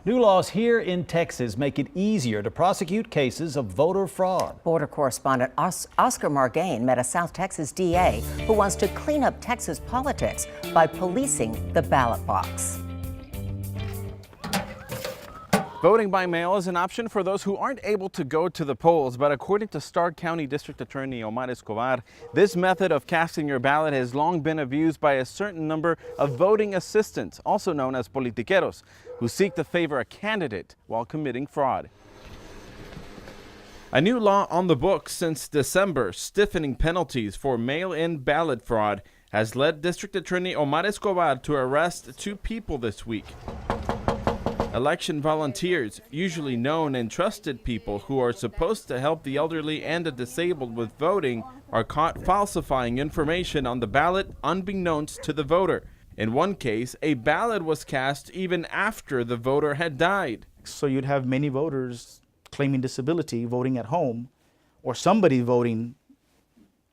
New laws here in Texas make it easier to prosecute cases of voter fraud. Border correspondent Oscar Margain met a South Texas DA who wants to clean up Texas politics by policing the ballot box. Voting by mail is an option for those who aren't able to go to the polls, but according to Starr County District Attorney Omar Escobar, this method of casting your ballot has long been abused by a certain number of voting assistants, also known as politiqueros, who seek to favor a candidate while committing fraud. A new law on the books since December, stiffening penalties for mail-in ballot fraud, has led District Attorney Omar Escobar to arrest 2 people this week. Election volunteers, usually known and trusted people who are supposed to help the elderly and the disabled with voting, are caught falsifying information on the ballot unbeknownst to the voter. In one case, a ballot was cast even after the voter had died. So you'd have many voters claiming disability voting at home, or somebody voting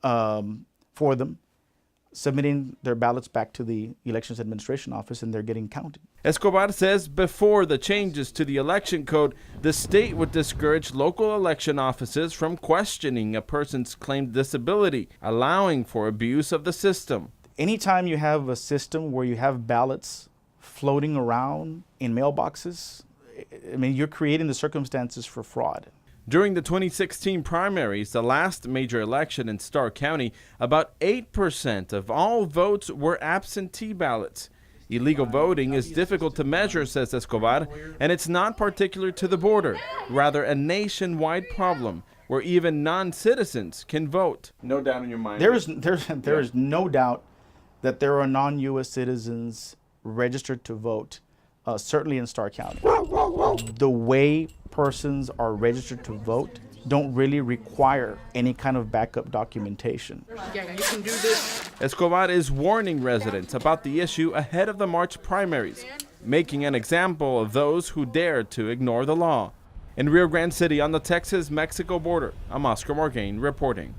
for them, submitting their ballots back to the Elections Administration Office, and they're getting counted. Escobar says before the changes to the election code, the state would discourage local election offices from questioning a person's claimed disability, allowing for abuse of the system. Anytime you have a system where you have ballots floating around in mailboxes, I mean, you're creating the circumstances for fraud. During the 2016 primaries, the last major election in Starr County, about 8% of all votes were absentee ballots. Illegal voting is difficult to measure, says Escobar, and it's not particular to the border, rather a nationwide problem where even non-citizens can vote. No doubt in your mind. There is no doubt that there are non-U.S. citizens registered to vote, certainly in Starr County. The way persons are registered to vote don't really require any kind of backup documentation. Yeah, you can do this. Escobar is warning residents about the issue ahead of the March primaries, making an example of those who dare to ignore the law. In Rio Grande City on the Texas-Mexico border, I'm Oscar Margain reporting.